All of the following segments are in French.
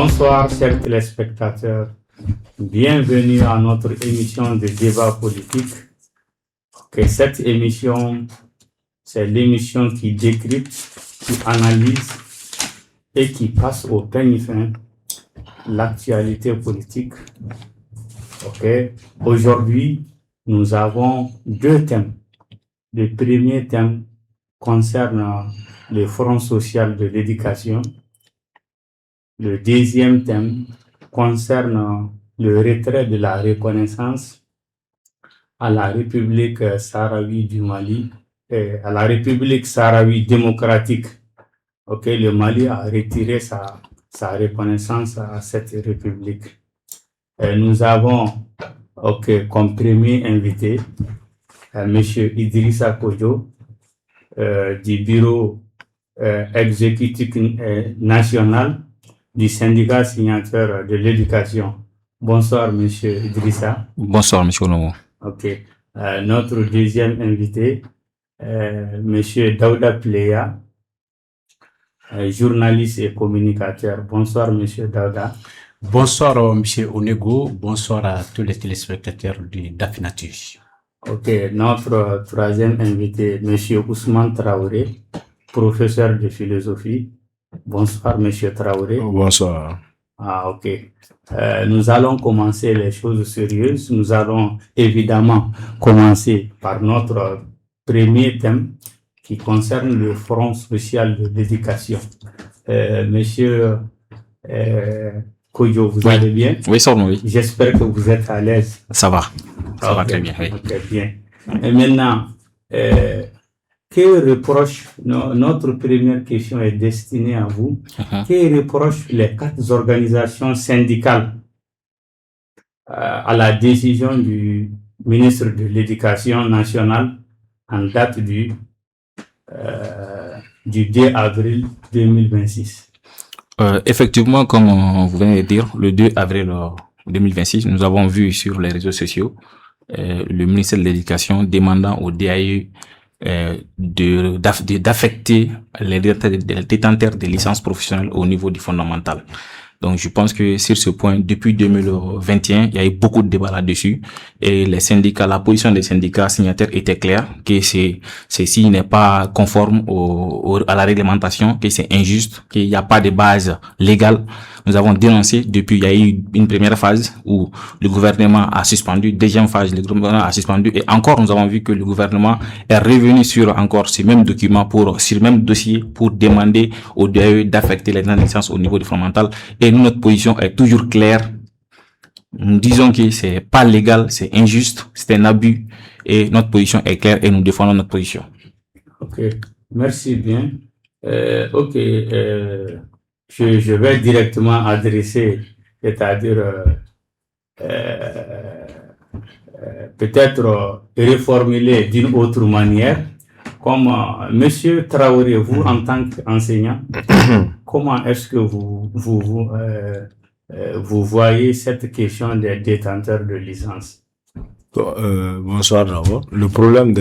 Bonsoir, chers téléspectateurs. Bienvenue à notre émission de débat politique. Cette émission, c'est l'émission qui décrypte, qui analyse et qui passe au peigne fin l'actualité politique. Aujourd'hui, nous avons deux thèmes. Le premier thème concerne le Front social de l'éducation. Le deuxième thème concerne le retrait de la reconnaissance à la République sahraoui du Mali et à la République sahraoui démocratique. Le Mali a retiré sa reconnaissance à cette république. Nous avons comme premier invité M. Idrissa Kodjo du bureau exécutif national du syndicat signateur de l'éducation. Bonsoir, M. Idrissa. Bonsoir, M. Onomo. Notre deuxième invité, M. Daouda Pleya, journaliste et communicateur. Bonsoir, M. Daouda. Bonsoir, M. Onego. Bonsoir à tous les téléspectateurs du Dafinatus. Notre troisième invité, M. Ousmane Traoré, professeur de philosophie. Bonsoir, M. Traoré. Bonsoir. Nous allons commencer les choses sérieuses. Nous allons évidemment commencer par notre premier thème qui concerne le Front social de l'éducation. Monsieur Kodjo, vous allez bien? Oui, ça va, oui. J'espère que vous êtes à l'aise. Ça va. Ça va très bien, oui. Bien. Et maintenant, que reproche, notre première question est destinée à vous, que reprochent les 4 organisations syndicales à la décision du ministre de l'Éducation nationale en date du 2 avril 2026? Effectivement, comme vous venez de dire, le 2 avril 2026, nous avons vu sur les réseaux sociaux le ministère de l'Éducation demandant au DAE d'affecter les détenteurs de licences professionnelles au niveau du fondamental. Donc, je pense que sur ce point, depuis 2021, il y a eu beaucoup de débats là-dessus. Et les syndicats, la position des syndicats signataires était claire, que ceci n'est pas conforme à la réglementation, que c'est injuste, qu'il n'y a pas de base légale. Nous avons dénoncé depuis, il y a eu une première phase où le gouvernement a suspendu, deuxième phase, le gouvernement a suspendu, et encore, nous avons vu que le gouvernement est revenu sur encore ces mêmes documents sur le même dossier pour demander au DAE d'affecter les licences au niveau du fondamental. Et nous, notre position est toujours claire. Nous disons que c'est pas légal, c'est injuste, c'est un abus, et notre position est claire et nous défendons notre position. Merci bien. Je vais directement adresser, c'est-à-dire peut-être reformuler d'une autre manière, comme Monsieur Traoré, vous en tant qu'enseignant, comment est-ce que vous voyez cette question des détenteurs de licence? Bonsoir d'abord. Le problème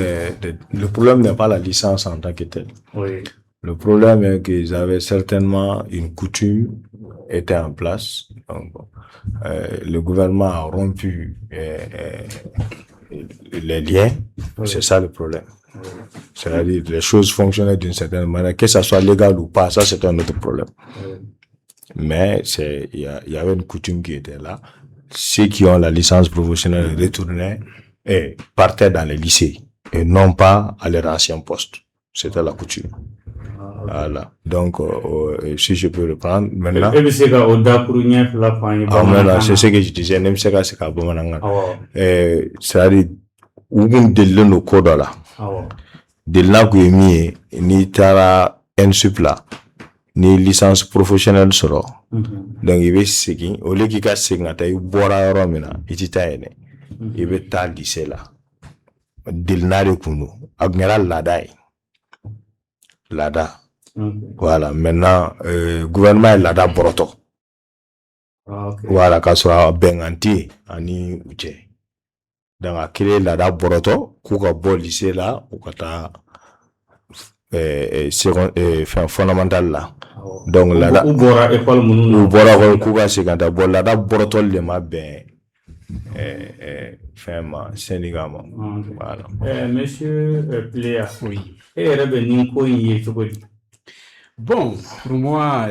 n'est pas la licence en tant que telle. Oui. Le problème est qu'ils avaient certainement une coutume était en place. Donc, le gouvernement a rompu les liens. Oui. C'est ça le problème. Oui. C'est-à-dire les choses fonctionnaient d'une certaine manière, que ça soit légal ou pas, ça c'est un autre problème. Oui. Mais il y avait une coutume qui était là. Ceux qui ont la licence professionnelle retournaient et partaient dans les lycées et non pas à leur ancien poste. C'était la coutume. Voilà. Donc, si je peux reprendre maintenant. C'est ce que je disais, c'est-à-dire, où on déline nos codes là. De là que ni tara NSUP ni licence professionnelle sera. Donc, il va seguir, au lieu qu'il y a seguir, il boira romina, il t'aime, il va t'al lycée là. Dilnare kunu, agnera lada. Voilà, maintenant, gouvernement est lada broto. Voilà, quand soit benganti, ani uche. Donc, à créer lada broto, kuka bo lycée là, ou kata fondamental là. Donc là, ou bora école munu ou bora ko kuga seganta bon là da borotol le ma ben Sénégal. Voilà. Monsieur Pléa, Oui. Et Ninko y est. Bon, pour moi,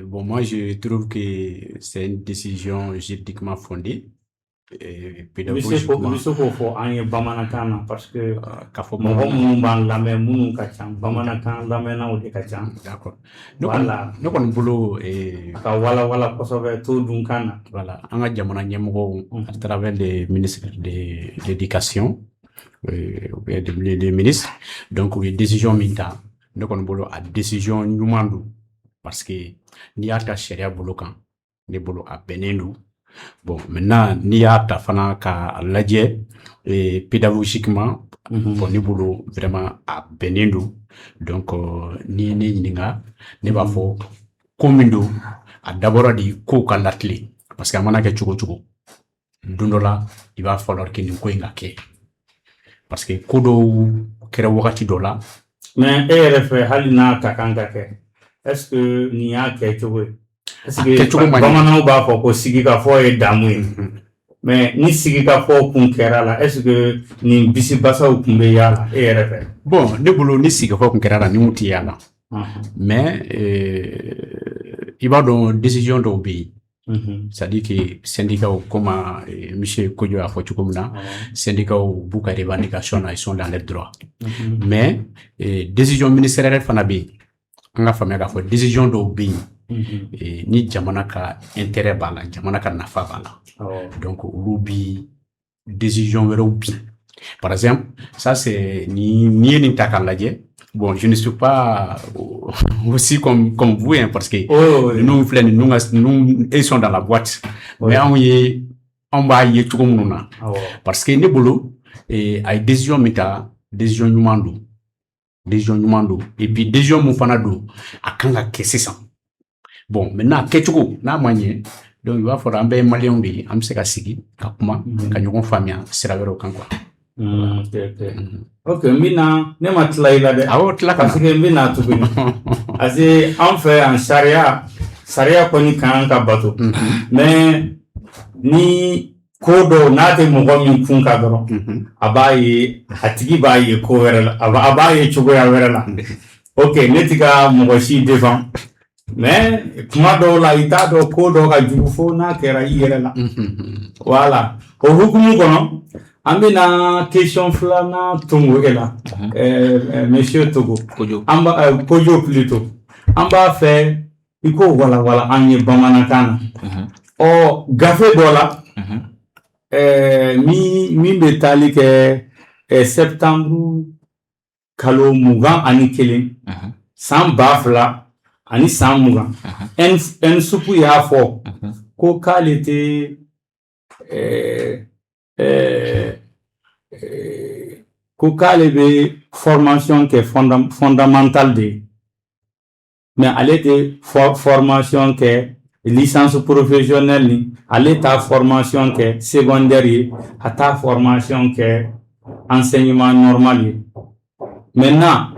bon, moi, je trouve que c'est une décision juridiquement fondée. Pédagogiquement. Monsieur Kofo, en Bamanakana, parce que mon la même mounou kachan, Bamanakan, la mena ou de kachan. D'accord. Voilà. Nous, on boulot et. Voilà, kosobe tout dunkana. Voilà. On a diamant à travers les ministres de l'éducation, des ministres. Donc, il y a décision minta. Donc, on boulot à décision numando. Parce que, ni a ta chéria bolokan, ni bolo à benenu. Bon, maintenant, ni a ta fana ka ladje, et pédagogiquement, pour ni bolo vraiment à benenu. Donc, ni ninga, ni ba fo, komindo, a d'abord dit ko ka latli. Parce que amana ke chugo. Dundola, il va falloir que nous koinga ke. Parce que kodo, kera wakati dola. Mais, RF, halina kakanga ke. Est-ce que ni a quelque est-ce que bamanaw b'a fɔ ko sigi ka fɔ ye damu ye mais ni sigi ka fɔ kun kɛra la est-ce que ni bisibasaw kun bɛ yala e yɛrɛ fɛ bon ne bolo ni sigi ka fɔ kun kɛra la ni mun ti yala mais i b'a dɔn décision dɔw bɛ yen c'est-à-dire que syndicat comme monsieur Kodjo a fɔ cogo min na syndicat b'u ka revendication na ils sont dans leurs droits mais décision ministérielle fana bɛ yen an ka faamuya k'a fɔ décision dɔw bɛ yen ni jamana ka intérêt b'a la jamana ka nafa b'a la donc olu bi décision wɛrɛw bi par exemple ça c'est ni ye nin ta k'a lajɛ bon je ne suis pas aussi comme vous hein, parce que nous filɛ nous ils sont dans la boîte mais on b'a ye cogo minnu na parce que ne bolo a ye décision min ta décision ɲuman don et puis décision mun fana don a kan ka kɛ sisan bon maintenant kɛcogo n'a ma ɲɛ donc il va falloir an bɛɛ ye maliyɛnw de ye an bɛ se ka sigi ka kuma ka ɲɔgɔn faamuya sira wɛrɛw kan quoi. Ok mina ne ma tila i la dɛ awɔ tila parce que n bɛna tuguni parce que an fɛ yan sariya kɔni kan ka bato mais ni ko dɔw n'a tɛ mɔgɔ min kun ka dɔrɔn a b'a ye a tigi b'a ye ko wɛrɛ la a b'a ye cogoya wɛrɛ la ok ne ti ka mɔgɔ si défend mais kuma dɔw la i t'a dɔn ko dɔw ka jugu fo n'a kɛra i yɛrɛ la voilà o hukumu kɔnɔ an bɛna question filanan tungo e la monsieur Togo Kodjo plutôt an b'a fɛ i ko walawala an ye bamanankan na ɔ gafe dɔ la min bɛ tali kɛ septembre kalo 21 san 2000 ani san 20 en supu y'a fɔ ko k'ale tɛ ko k'ale bɛ formation kɛ fondamentale de mais ale tɛ formation kɛ licence professionnelle ni ale ta formation kɛ secondaire ye a ta formation kɛ enseignement normal ye maintenant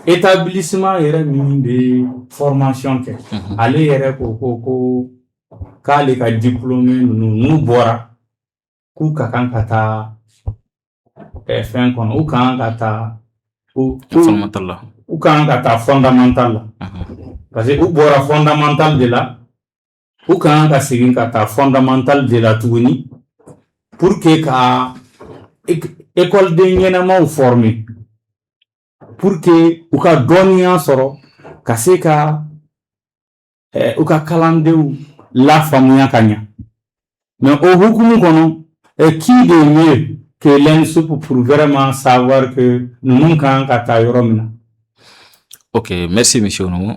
établissement yɛrɛ min bɛ formation kɛ ale yɛrɛ ko k'ale ka diplômé n'u bɔra k'u ka kan ka taa fɛn kɔnɔ u ka kan ka taa fondamental la u ka kan ka taa fondamental la parce que u bɔra fondamental de la u ka kan ka segin ka taa fondamental de la tuguni pour que ka école den ɲɛnamaw former pour que u ka dɔnniya sɔrɔ ka se ka u ka kalandenw lafaamuya ka ɲa mais au hukumu kɔnɔ qui de mieux que l'ENSUP pour vraiment savoir que nous kan ka taa yɔrɔ min na. Ok, merci monsieur Onomo.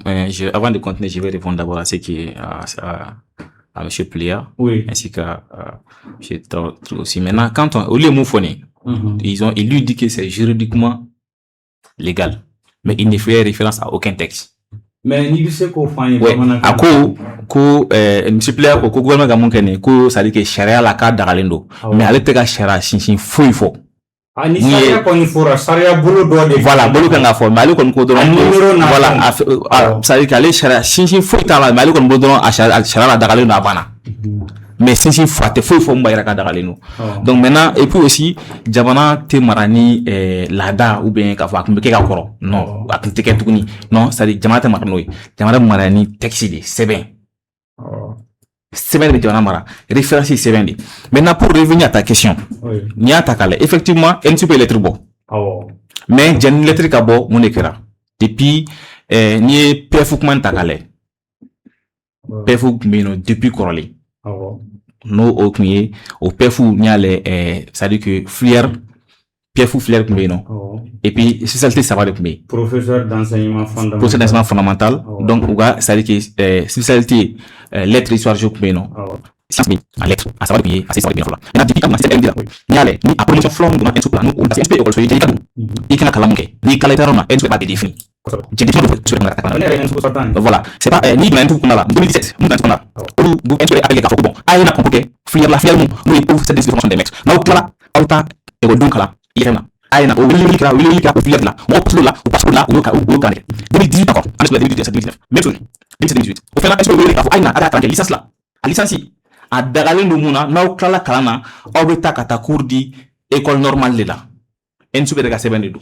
Avant de continuer, je vais répondre d'abord à ce qui est à monsieur Pléa, oui, ainsi qu'à monsieur Traoré aussi. Maintenant, quand on lit Moufoné, il lui dit que c'est juridiquement légal, mais il ne fait référence à aucun texte. mais ni bise ko fanye ko multiplier ko gouvernement ga mun kene ko ça dit que sharia la ka dagalendo mais ale te ka sharia shin foi fo ani sharia ko ni fora sharia bolo do de voilà bolo kan ga fo mais ale kon ko do voilà ça dit que ale sharia shin foi ta la mais ale kon bo do sharia la dagalendo abana mais c'est frate faut mbaira ka dagaleno donc maintenant et puis aussi jabana te marani lada ou bien ka fa kumbe ka koro non akinte ke tukuni non ça dit jamata maranoy jamata marani texte de c'est bien de jabana mara référence c'est bien. Maintenant pour revenir à ta question ni atakale effectivement un petit peu lettre bo mais jan lettre ka bo mon écran depuis ni pf kuma takale pf mino depuis koroli no okmiye au pefu nyale ça dit que flière pefu flière kumeno et puis spécialité ça va de kumé professeur d'enseignement fondamental donc ouga ça dit que spécialité lettres histoire je kumeno science mi en lettres à savoir bien assez savoir bien là na depuis comme c'est bien nyale ni a promotion flom de un plan ou c'est école so yeka et kana kalamuke ni kalaitaro na en pas défini voilà c'est pas ni même tout là 2017 nous dans là ou vous avec les bon ay na compliqué fier la fier nous pour cette définition des mecs na okla auta et donc là il est là ay na wili ka fier là on passe là ou passe là ou ka 2018 d'accord en 2017 2019 même 2018 au fait là est-ce que wili ka ay na ada licence là a licence a dagalé no muna na okla kalana obeta kata cours di école normale là en sube daga 72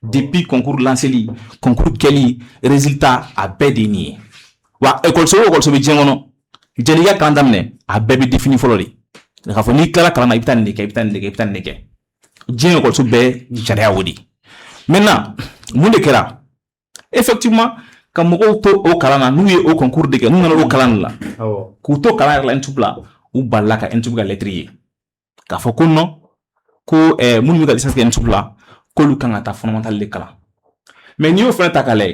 depuis concours lanceli concours keli résultat a bedini wa école so be jengono jeliga kandamne a bebe défini folori ka fo ni kala kala na ipitan neke jen école so be sharia wodi maintenant mun de kera effectivement comme mo to o kala na nu ye au concours de nu na o kala la ku to kala la entubla ou balaka entubga lettrier ka fo ko no ko mun mi ga licence entubla ko lu kan ta fondamental le kala mais ni o fana ta kala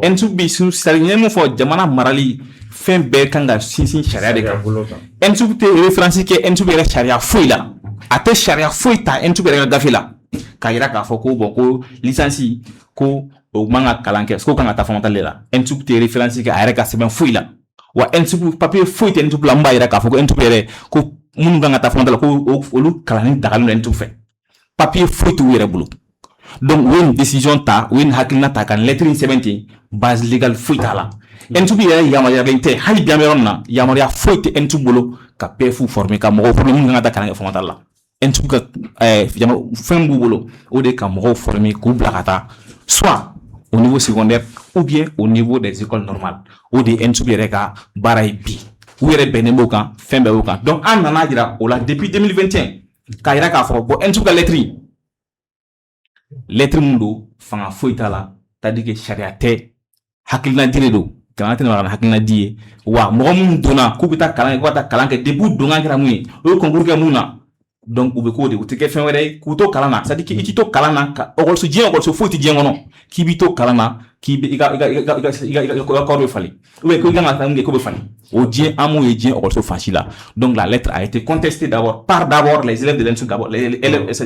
entu bi su sarigne mo fo jamana marali fen be kan ga sin sharia de ka entu te référence ke entu be sharia foila ate sharia foita entu be gafila ka ira ka fo ko bon ko licence ko o manga kalanke ko kan ta fondamental le la entu te référence ke ayra ka seben foila wa entu papier foita entu la mba ira ka fo ko entu be ko mun kan ta fondamental ko o lu kalani dagalu entu fe papier foita were bulu. Donc, une décision ta, une hakilna ta kan lettre 70 base légale fuita la. Entu bi yamaria lente hali biamerona yamaria fuite entu bolo ka pefu former ka mo problème ngata kan fondamental la. Entu ka yamaria fembu bolo o de ka mo former ku blakata soit au niveau secondaire ou bien au niveau des écoles normales ou des entu bi reka baray bi ou yere benembo kan fembe o kan. Donc an nana dira o la depuis 2021 ka ira ka fo bo entu ka lettre mundo fanga foita la tadi ke sharia te hakilna dire do kana tene wala hakilna die wa mo mun dona ku bita kalan ko ta kalan ke debu donga kira mu o concours ke muna donc ube ko de utike fen wede ku to kalana tadi ke iti to kalana ka o gol so jien o gol so foti jien ngono ki bi to kalana ki bi iga ko be fali ube ko ganga tangue ko be fali o jien amu e jien o gol so facile donc la lettre a été contestée d'abord les élèves de l'ENSU d'abord les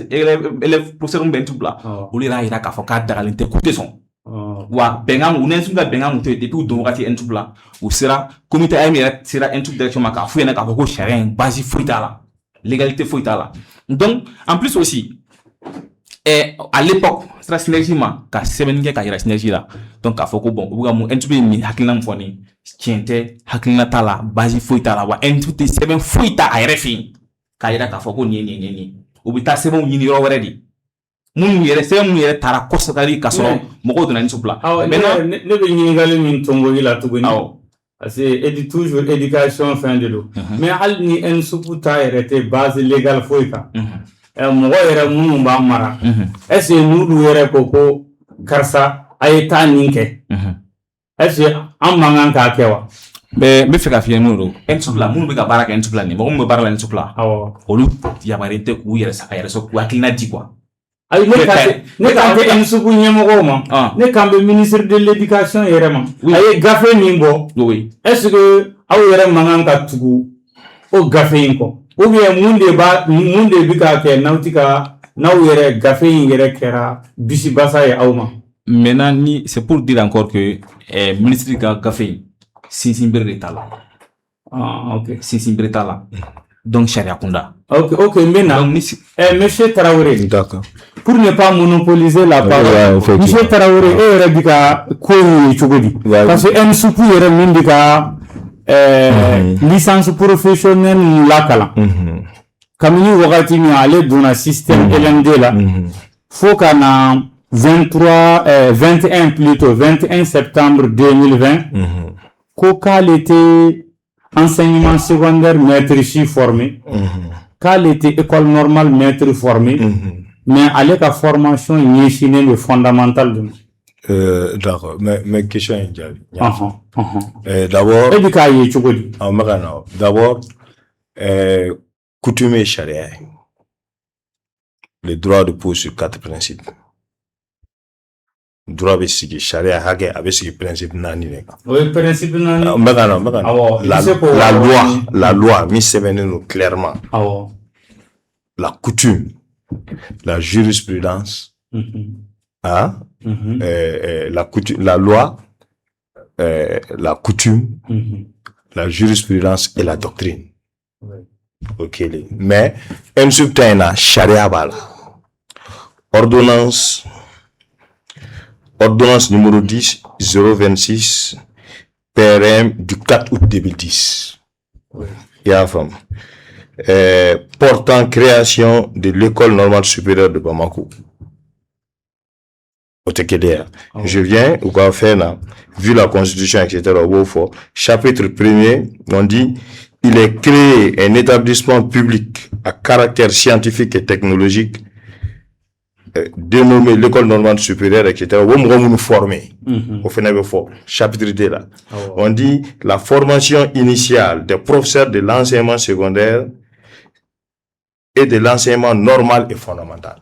élèves professeurs Bentubla o lira ira ka fo ka dagalinte coûter son wa bengam unensu ga bengam to depuis do wakati entubla ou sera comité AMR sera entub direction maka fu yana ka ko sharia basi fuitala légalité fuitala. Donc en plus aussi à l'époque sera synergie ma ka sebenike ka ira synergie la donc a foko bon buga mu entubé ni hakilna mfoni tiente hakilna tala basi fuitala wa entubé seben fuita a refi ka ira ka foko ni ubita seben ni ro weredi mun yere se mun yere tara kosakari kasoro moko dona nsupla maintenant ne be nyingali min tongo ila tugoni c'est toujours éducation fin de l'eau mais al ni en suputa erete base légale foika moko yere mun ba mara est-ce nous yere koko karsa ayeta ninke est-ce am mangan ka kewa Mais me fait ka fier mon ensup la mun be ka bara ka ensup la ni mo me bara la ensup la olu yabarinte ku yere sa yere so ku akilina di quoi ay ne kambe ensup nyemoko ma ne kambe ministre de l'éducation yere ma ay gafe nimbo oui est-ce que aw yere mangan ka tugu o gafe inko ou bien munde bi ka ke nautika naw yere gafe yere kera bisi basa ya awma. Maintenant c'est pour dire encore que ministre de gafe Sinsimbere de Tala. Ah, ok. Sinsimbere Tala. Donc, Sharia Kunda. Ok, maintenant, monsieur Traoré. D'accord. Pour ne pas monopoliser la parole, monsieur Traoré, est Rebika Kouni Chogodi. Parce que un soukou est Remindika licence professionnelle Lakala. Kamini Wagati mi allé dans un système LMD là. Faut qu'on a 21 plutôt, 21 septembre 2020. Qu'elle était enseignement secondaire maître formé, qu'elle était école normale maître formé, mais avec la formation initiale le fondamental. D'accord, mais question est d'abord, d'abord, coutume et charia, le droit de pose sur 4 principes. Droit de sigi charia hage avec ce principe nani neka. Oui, principe nani. La loi mis sévèrement clairement. La coutume, la jurisprudence, la coutume, la loi, la coutume, la jurisprudence et la doctrine. Ok, mais un subtaina charia bala. Ordonnance numéro 10 026 PRM du 4 août 2010. Portant création de l'école normale supérieure de Bamako. Je viens, ou quoi faire là, vu la constitution, etc. Chapitre 1er, on dit, il est créé un établissement public à caractère scientifique et technologique dénommé l'école normale supérieure, etc. Nous former. Au final, chapitre 2 là. On dit la formation initiale des professeurs de l'enseignement secondaire et de l'enseignement normal et fondamental.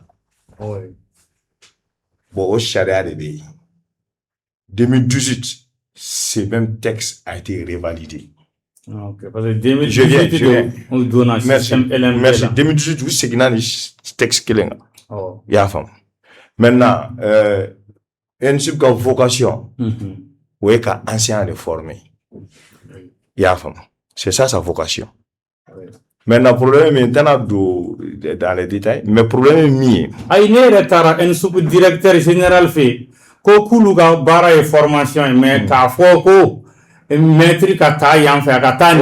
Bon, au charia de 2018, ce même texte a été revalidé. Parce que 2018, je viens. Merci. 2018, oui, c'est ce texte qui est là. Maintenant, une vocation, oui, qu'un ancien est formé. C'est ça sa vocation. Maintenant, le problème est dans les détails, mais le problème est mis. Il y a un sous-directeur général fait que bara et formation, mais qu'à foko maître kata yan fait kata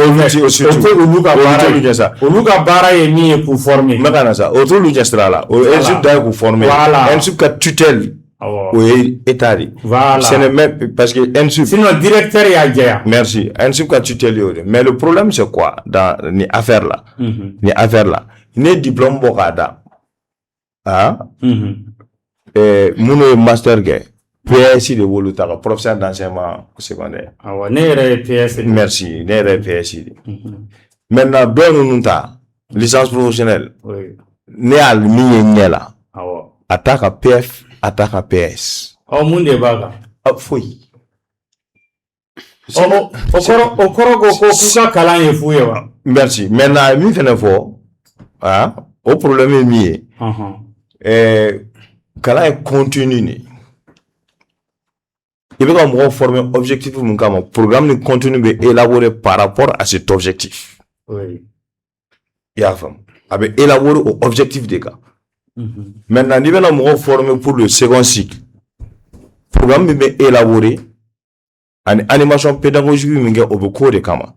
uluka bara est mis pour former. Maintenant ça, autour du gestra là, un sub d'ailleurs pour former, un sub qui tutelle. Oui, état. Voilà. C'est le même, parce que un sub. Sinon, directeur y a déjà. Merci. Un sub qui tutelle. Mais le problème, c'est quoi? Dans les affaires là. Les affaires là. Les diplômes bokada. Mouno master gay. PSI de Wolutara, professeur d'enseignement secondaire. PSI. Merci. PSI. Maintenant, donne-nous licence professionnelle. Oui. Né à l'Mienela. Attaque à PF. Attaque à PS. Monde baga. Fouille. Merci. Maintenant, mi fait fort. Au problème est mis. Kala est continu. Il veut qu'on forme objectif pour mon programme continue de élaborer par rapport à cet objectif. Oui. Il y a femme. Avec élaborer au objectif des cas. Maintenant, nous allons former pour le second cycle. Le programme est élaboré en animation pédagogique, mais au cours de Kama.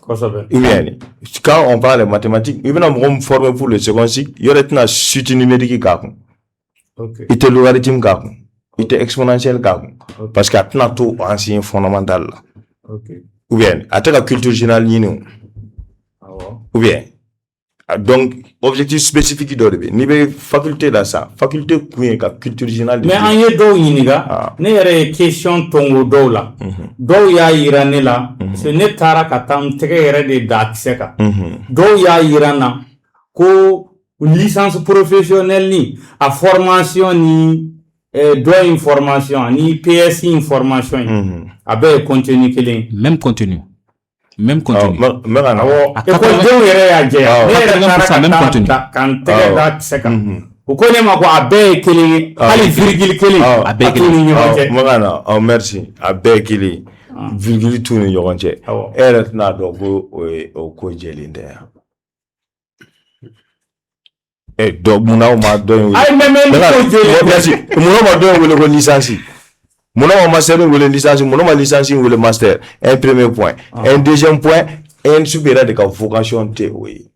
Quand on parle de mathématiques, nous allons former pour le second cycle. Il y aura une suite numérique. Il y a logarithme. Il y a exponentiel. Parce qu'il y a tout ancien fondamental. Ou bien, il y a la culture générale. Ou bien, Donc, objectif spécifique d'orbe. Niveau faculté là ça. Faculté qui ka culture générale. Mais en y do yiniga, ne yere question tongo do la. Do ya irane la, ce ne tara katam tege yere de dakseka. Do ya irana, ko licence professionnelle ni, a formation ni, do information, ni PSI information, abe contenu kelen. Même contenu. Même contenu. École de yere ya je. Ne même contenu. Kan tege dakseka. Vous connaissez ma quoi abe kelen, ali virgule kelen, abe kelen. Magana, merci. Abe kelen. Virgule tout ni yoronche. Ere na do ko jelinde. Donc muna ma do ay merci muna ma do wele ko licence muna ma master wele licence muna ma licence wele master un premier point un deuxième point un supérieur de vocation te oui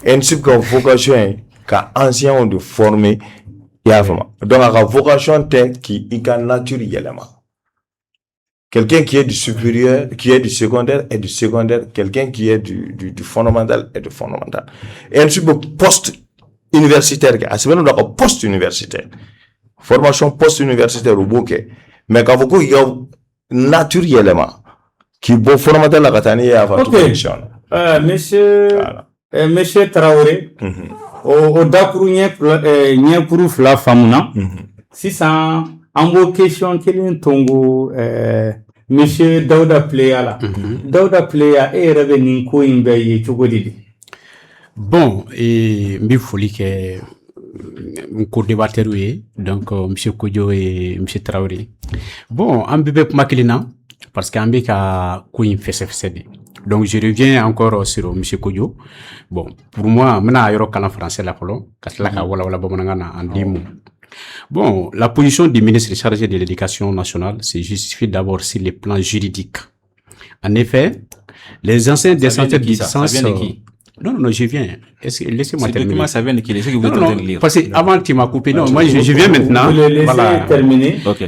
un supérieur de vocation ka ancien de former ya fama donc la vocation te qui est nature yelema. Quelqu'un qui est du supérieur, qui est du secondaire est du secondaire. Quelqu'un qui est du fondamental est du fondamental. Et ensuite, post-universitaire, c'est même un post-universitaire. Formation post-universitaire au bouquet. Mais quand vous avez naturellement, qui est fondamental la katani et avant toute élection. Monsieur Traoré, au Dakru n'y proof la famuna, si ça, en vos questions, quel est ton Monsieur Daouda Playa là. Daouda Playa est revenu ko imbe ye chogodi. Bon, et mi folie que co-débatteur donc monsieur Kodjo et monsieur Traoré. Bon, on peut pas makilina parce qu'en beka ko im fessé. Donc je reviens encore sur monsieur Kodjo. Bon, pour moi, maintenant yoro kala français la polo, katlaka wala bomonanga en 10 mots. Bon, la position du ministre chargé de l'éducation nationale se justifie d'abord sur les plans juridiques. En effet, les anciens descendants de licence... Ça vient de qui? Non, je viens. Laissez-moi terminer. Comment ça vient de qui? Laissez que vous êtes en train de lire. Parce que avant tu m'as coupé. Non, moi je viens maintenant. Vous le laissez terminer. Ok.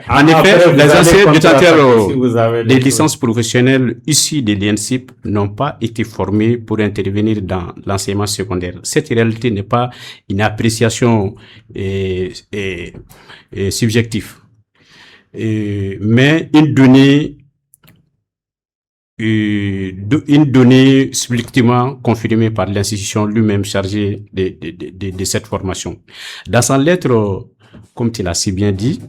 En effet, les anciens détenteurs des licences professionnelles issues de l'INSIP n'ont pas été formés pour intervenir dans l'enseignement secondaire. Cette réalité n'est pas une appréciation subjective, mais une donnée strictement confirmée par l'institution lui-même chargée de cette formation. Dans sa lettre, comme tu l'as si bien dit,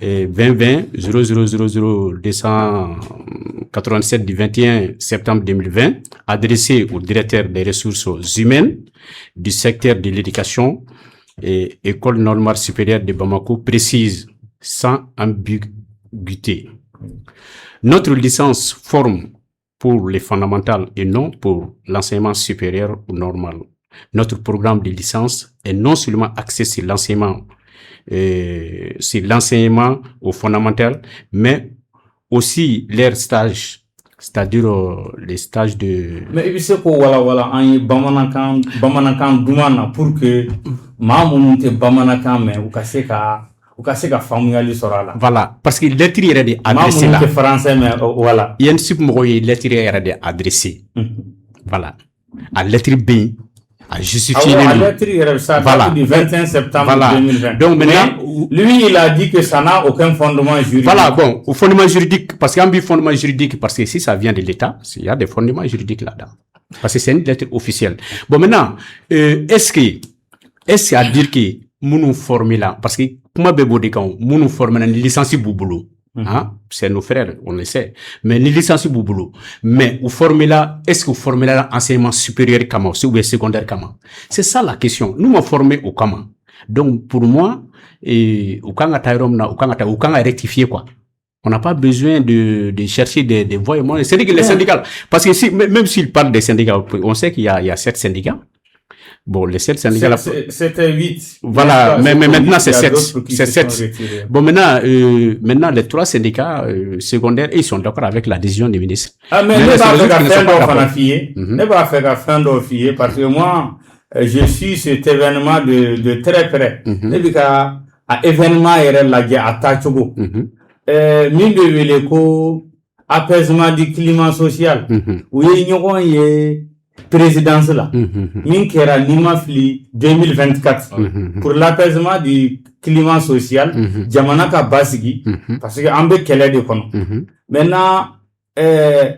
2020-0000-287 du 21 septembre 2020, adressée au directeur des ressources humaines du secteur de l'éducation et École normale supérieure de Bamako, précise sans ambiguïté. Notre licence forme pour les fondamentales et non pour l'enseignement supérieur ou normal. Notre programme de licence est non seulement axé sur l'enseignement au fondamental, mais aussi leurs stages, c'est-à-dire les stages de... Mais il sait quoi, voilà, en bamanakan dumana pour que maman te bamanakan mais ou casse ka famille sorala. Voilà, parce que lettre est de adressé là. Maman français mais voilà. Il y a une sub moye lettre est de adressé. Voilà. À lettre B. À justifier voilà. Du 21 septembre voilà. 2020. Donc maintenant, lui, il a dit que ça n'a aucun fondement juridique. Voilà, bon, au fondement juridique, parce qu'il y a un fondement juridique, parce que si ça vient de l'État, il y a des fondements juridiques là-dedans. Parce que c'est une lettre officielle. Bon, maintenant, est-ce à dire que nous formons là, parce que, comment bebo de quand, nous formons une licence bouboulou. Hein? C'est nos frères, on le sait. Mais les licences bouboulou. Mais au formula, est-ce que vous formez là enseignement supérieur comment, ou bien secondaire comment? C'est ça la question. Nous m'ont formé au comment. Donc, pour moi, au kanga rectifier quoi. On n'a pas besoin de chercher des voies. C'est que les syndicats, parce que si, même s'ils parlent des syndicats, on sait qu'il y a 7 syndicats. Bon, les 7 syndicats... C'était 8. Voilà, mais maintenant c'est 7. C'est 7. Bon, maintenant, les 3 syndicats secondaires, ils sont d'accord avec la décision du ministre. Ah, mais ne pas faire la fin d'offier, parce que moi, je suis cet événement de très près. Depuis qu'à événement, il y a la guerre à Tachogo. Mine de Veleko, apaisement du climat social. Oui, nous avons présidence là. Min kera Nimafli 2024 pour l'apaisement du climat social. Jamana ka basigi parce que ambe kele de kono. Maintenant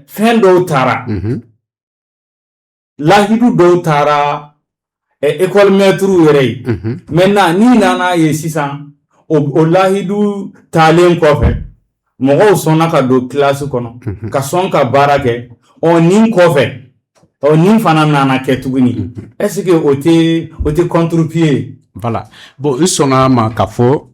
fin do tara. Lahidu do tara école maître yere. Maintenant ni nana ye sisan o lahidu talen ko fe. Mogo sona ka do classe kono. Ka son ka barake on nin ko fe. O nin fana nana ke tuguni. Est-ce que o te contre-pied? Voilà. Bon, ils sont là ma kafo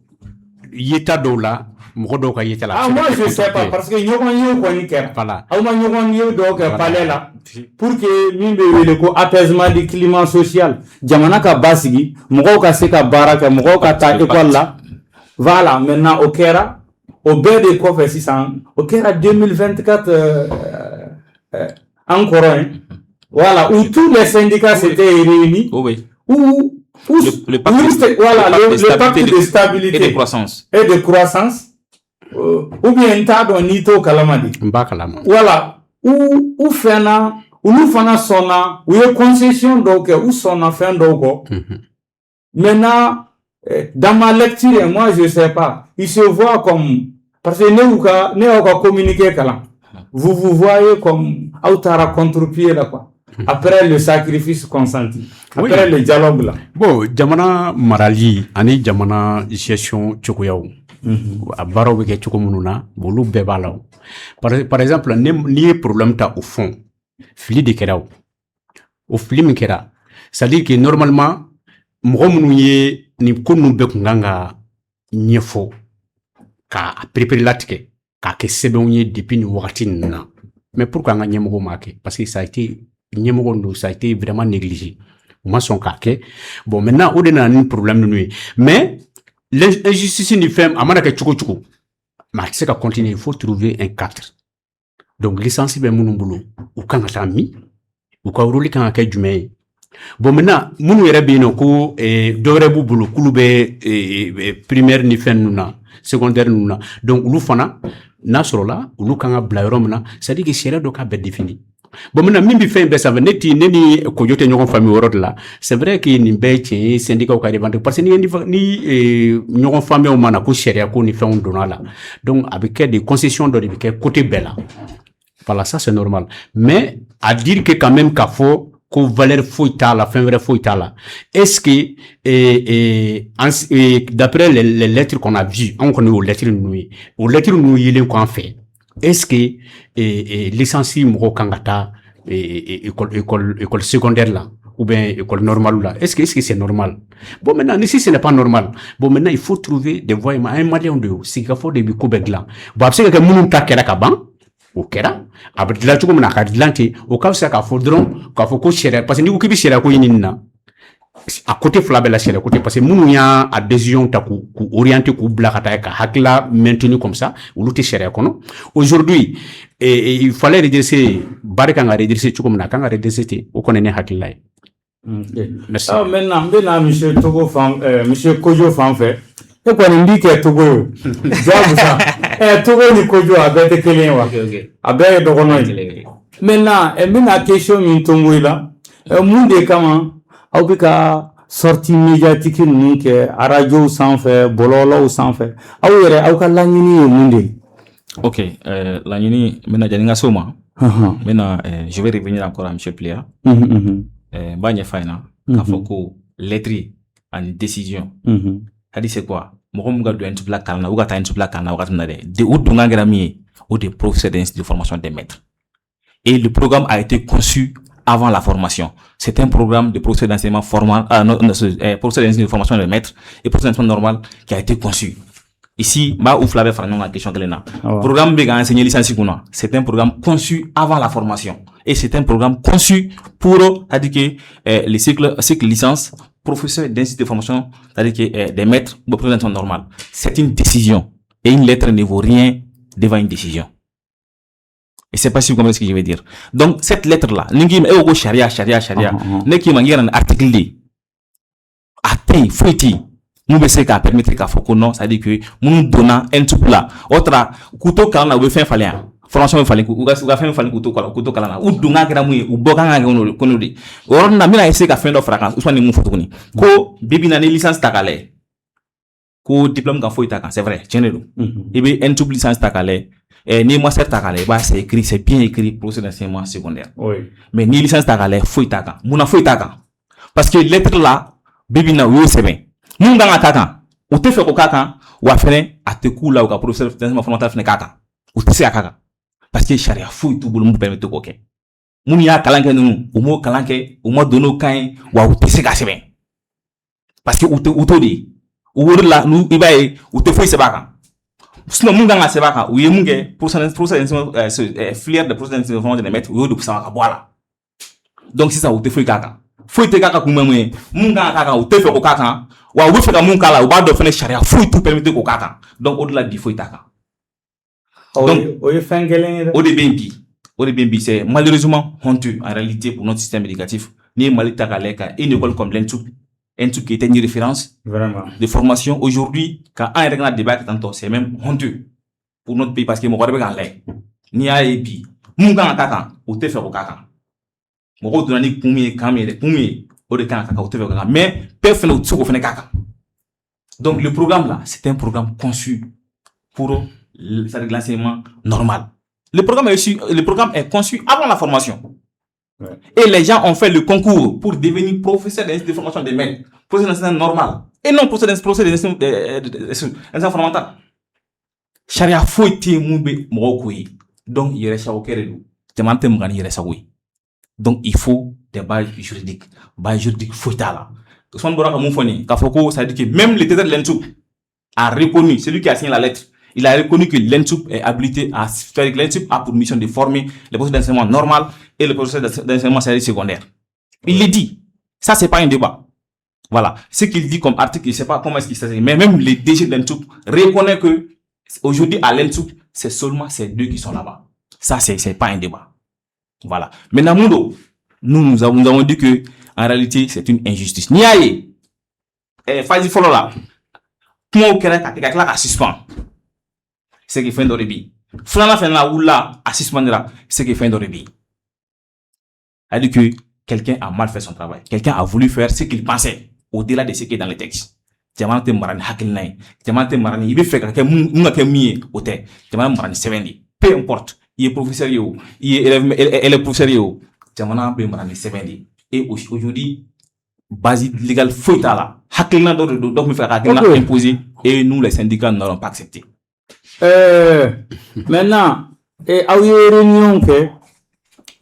yeta do la mogo do ka yeta la. Ah moi je sais pas parce que ñogon yew ko ni kera. Voilà. Aw ma ñogon yew do ka palais là pour que min be wele ko apaisement du climat social. Jamana ka basigi mogo ka se ka baraka mogo ka ta école là. Voilà, maintenant au kera au BD ko fait 600 au kera 2024 encore hein. Voilà, où tous les syndicats s'étaient réunis. Oui. Où le pacte de stabilité et de croissance. Et de croissance. Ou bien Tado Nito Kalamadi. Voilà. Où Fena, où nous Fana Sona, où il y a concession donc, où Sona fin d'Ogo. Maintenant, dans ma lecture, moi je sais pas, il se voit comme, parce que nous communiquer Kalam. Vous voyez comme Autara contre-pied là quoi. Après le sacrifice consenti, après le dialogue là. Bon, jamana marali ani jamana gestion chokoyaw. A baro beke chokomununa, bolu bebalaw. Par exemple, ni problème ta au fond, fili de keraw. Au fili mi kera. C'est-à-dire que normalement, mouroumnou ye ni konu bekunganga nyefo ka préparer latike ka ke sebonye depuis ni wakati na. Mais pourquoi nga nyemgo make? Parce que ça a été ça a été vraiment négligé. Bon, maintenant, on a un problème. Mais, l'injustice du fait, mais c'est qu'à continuer, il faut trouver un cadre. Donc, l'essentiel, c'est mon boulot. Ou quand on a mis, ou quand on a quand on a du mail. Bon, maintenant, mon érabino, ko, d'orebu boulot, kouloube, primaire, ni fin, secondaire, nous donc, ou l'oufana, nasrola, ou l'oukanga blayromna, ça dit que c'est là, donc, à bien défini. Bon, maintenant, mimi fait un bessa neti neni koyote nyogon famille worod là. C'est vrai que ni beche syndicat au carré vente parce que ni nyogon famille au mana ko sheria ko ni fait un dona là. Donc avec des concessions de côté bella. Voilà, ça c'est normal. Mais à dire que quand même qu'il faut qu'on valeur fouita la fin vrai fouita là. Est-ce que d'après les lettres qu'on a vues, on connaît aux lettres nous il est qu'on fait. Est-ce que l'essentiel moko kangata école secondaire là ou bien école normale là est-ce que c'est normal? Bon maintenant ici ce n'est pas normal. Bon maintenant il faut trouver des voies un malien de c'est qu'il faut des bicobeg là. Bon parce que munu ta kera kaban o kera après là tu comme na kadlanti au cas ça ka faudron ka faut ko chérir parce que ni ko kibi chérir ko yinina à côté flabé la chérir côté parce que munu ya a décision ta ku orienter ku blakata ka hakla maintenu comme ça ou lutter chérir kono aujourd'hui il fallait redresser barka nga redresser tu comme na ka nga redresser o connaît hakla. Merci. Ah maintenant monsieur Togo monsieur Kojo Fanfé e ko ni ndike Togo jabu ça Togo ni Kojo avec quelqu'un wa avec do kono maintenant question min tongo là munde kama au bika sortie médiatique ni ke radio sans fait bololo sans fait au yere au ka lañini munde. Ok, lañini maintenant janinga soma maintenant je vais revenir encore à monsieur Pléa banya faina ka foko lettre en décision hadi c'est quoi mo ga do ent black kana ou ga ta ent black kana ou ga tna de ou dunga grami ou des professeurs d'institut de formation des maîtres et le programme a été conçu avant la formation. C'est un programme de procédure d'enseignement formal, procédure de formation de maître et procédure d'enseignement normal qui a été conçu. Ici, ouf l'avait fait la question de l'ENA. Programme B enseigné licence Kuna. C'est un programme conçu avant la formation. Et c'est un programme conçu pour, c'est-à-dire que, les cycles licence, professeur d'institut de formation, c'est-à-dire que, des maîtres, de procédure d'enseignement normal. C'est une décision. Et une lettre ne vaut rien devant une décision. Et c'est pas si vous comprenez ce que je veux dire. Donc, cette lettre-là, n'iki ma ego sharia, n'iki ma ngira un article li. Atei, fouiti. Nous be se ka permettre ka foko non, c'est-à-dire que, nous donnons un tout là. Autre, couteau quand on a fait fallait. formation fallait que ou faire fallait que to kala ou dunga kera mu ou bokanga kono di or na mina essayer ka fin de fréquence soit ni mu foto ni ko bibi na licence takale ko diplôme ka foi taka c'est vrai tienelo et bien une double licence takale ni master takale ba c'est écrit, c'est bien écrit procédure d'enseignement secondaire oui mais ni licence takale foi taka muna foi taka parce que lettre là bibi na yo c'est bien mun nga kaka ou te fait ko kaka ou afene atekula ou ka professeur d'enseignement fondamental fene kaka ou te se kaka parce que charia fou tout boulot me permet ko ke mun ya kalanke nunu o mo kalanke o mo dono kan wa ou te se ka seben parce que ou to di ou la nu ibaye ou te foi se baka sinon mun nga se baka ou ye munge procédure filière de procédure d'enseignement de mettre ou de ça ka boala donc c'est ça ou te foi kaka foi te kaka kuma mun nga kaka ou te fait ko kaka wa ou fait ka mun kala ou ba do fene charia fou tout permet ko kaka donc au-delà du foi taka. Donc, au début, c'est malheureusement honteux en réalité pour notre système éducatif. Ni Malita Galeka, une école comme l'ENTUP qui était une référence de formation. Aujourd'hui, quand on regarde le débat, c'est même honteux pour notre pays parce que mon père est ni a épi. Mon gars en kaka, ou te fait au kaka. Mon gars donne ni poumé, camé, poumé, au de kaka, ou te fait au kaka. Mais, personne n'a tout fait kaka. Donc, le programme là, c'est un programme conçu pour l'enseignement normal. Le programme est conçu avant la formation. Ouais. Et les gens ont fait le concours pour devenir professeur de formation des maîtres, professeur d'enseignement normal, et non professeur d'enseignement fondamental. Charia faut être moubé mokoui. Donc, il reste au kérédou. Donc, il faut des bases juridiques. Bases juridiques faut là. Son boraka moufoni, kafoko, ça veut dire que même le tête de l'ENTUP a reconnu, celui qui a signé la lettre, il a reconnu que l'ENTUP est habilité à faire que l'ENTUP a pour mission de former les professeurs d'enseignement normal et les professeurs d'enseignement secondaire. Il le dit. Ça, c'est pas un débat. Voilà. Ce qu'il dit comme article, je sais pas comment est-ce qu'il s'agit, mais même les DG de l'ENTUP reconnaissent que aujourd'hui, à l'ENTUP, c'est seulement ces deux qui sont là-bas. Ça, c'est pas un débat. Voilà. Maintenant, nous avons dit que, en réalité, c'est une injustice. Niaye, Fazi Folo là, comment au Québec a suspend? C'est qui fait d'orebi. Flana fait la oula à suspendre c'est qui fait d'orebi. C'est-à-dire que quelqu'un a mal fait son travail. Quelqu'un a voulu faire ce qu'il pensait au-delà de ce qui est dans le texte. Jamante marani hakilnai. Jamante marani il veut faire quelqu'un munga kemi ote. Jamante marani 70. Peu importe. Il est professeur yo, il est élève professeur yo. Jamante marani 70. Et aujourd'hui base légale faut là. Hakilna donc me faire hakilna imposer et nous les syndicats n'auront pas accepté. Maintenant, a eu réunion que,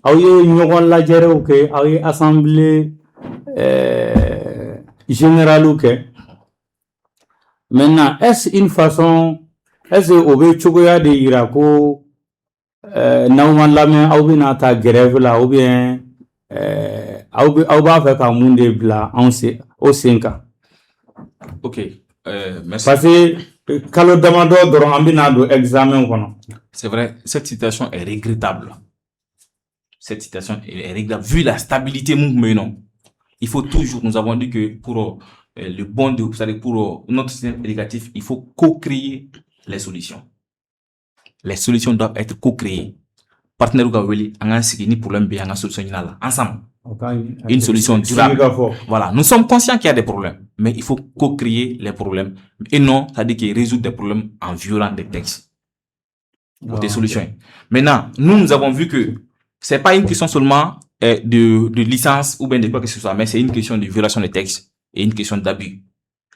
a eu une la gérée que, a eu assemblée générale que. Maintenant, est-ce une façon, est-ce au beau chocolat de Irako, normalement la main, ou bien ta grève là, ou bien, ou bien faire un monde blanc, on sait, au 5 ans. Ok, merci. Parce que, c'est vrai, cette situation est regrettable. Cette situation est regrettable. Vu la stabilité nous il faut toujours, nous avons dit que pour le bon, c'est-à-dire pour notre système éducatif, il faut co-créer les solutions. Les solutions doivent être co-créées. Partenaires Gaweli, on a un problème, on a une solution ensemble. Une solution durable. Voilà. Nous sommes conscients qu'il y a des problèmes, mais il faut co-créer les problèmes. Et non, c'est-à-dire qu'il résout des problèmes en violant des textes. Ou des solutions. Okay. Maintenant, nous avons vu que c'est pas une question seulement de licence ou bien de quoi que ce soit, mais c'est une question de violation des textes et une question d'abus.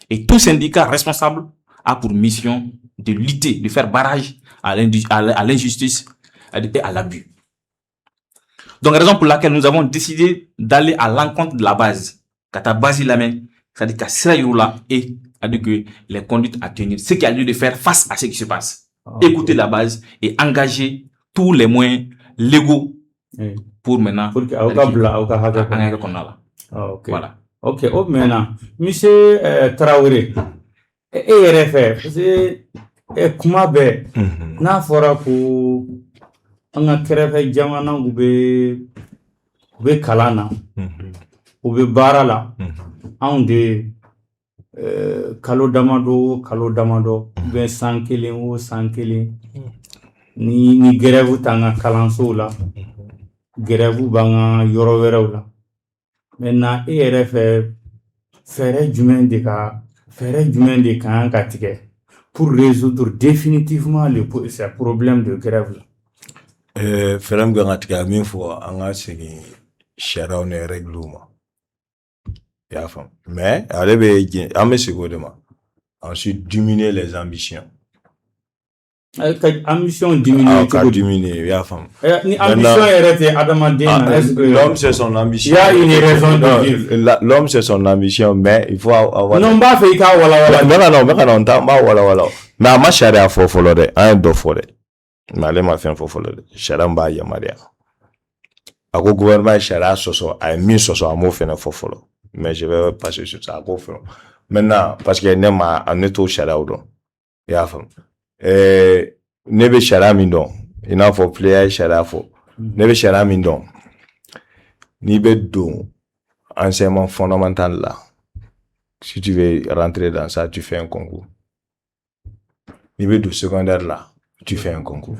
Et tout syndicat responsable a pour mission de lutter, de faire barrage à l'injustice et à l'abus. Donc, raison pour laquelle nous avons décidé d'aller à l'encontre de la base. Kata base la main, c'est-à-dire qu'à Sirayoula et à-dire que les conduites à tenir, ce qu'il y a lieu de faire face à ce qui se passe. Écouter la base et engager tous les moyens légaux pour maintenant. Pour voilà. Ok, maintenant, monsieur Traoré, et RFF, c'est comment ben, n'a fora pour un créé jamana ou be kalana ou be barala, on de kalo damado, ben 100 killing ou 100 killing. ni grève tanga kalanso la grève banga yoro wɛrɛw la maintenant e yɛrɛ fɛ fɛɛrɛ jumɛn de kan ka tigɛ pour résoudre définitivement ce problème de grève là? Fɛɛrɛ min kan ka tigɛ min fɔ an ka segin sariyaw ni règles ma. I y'a faamu mais ale bɛ an bɛ segin o de ma. Ensuite diminuer les ambitions. Ambition diminuer. Ka diminuer, i y'a faamu. Ni ambition yɛrɛ tɛ adamaden na, est-ce que l'homme c'est son ambition. Il y a une raison de vivre. L'homme c'est son ambition, mais il faut avoir. Non, b'a fɛ i k'a walawala. Mais kana n b'a walawala. Mais a ma sariya fɔ fɔlɔ dɛ, an ye dɔ fɔ dɛ. Mais ale ma fɛn fɔ fɔlɔ dɛ. Sariya min b'a yamaruya. A ko gouvernement ye sariya sɔsɔ, a ye min sɔsɔ a m'o fɛnɛ fɔ fɔlɔ. Mais je vais passer sur ça, a k'o fɛ. Maintenant, parce que ne t'o sariyaw dɔn. I y'a faamu. Ne bɛ sariya min dɔn, i n'a fɔ Pleya ye sariya fɔ. Ne bɛ sariya min dɔn, n'i bɛ don enseignement fondamental là, si tu veux rentrer dans ça, tu fais un concours. N'i bɛ don secondaire là, tu fais un concours.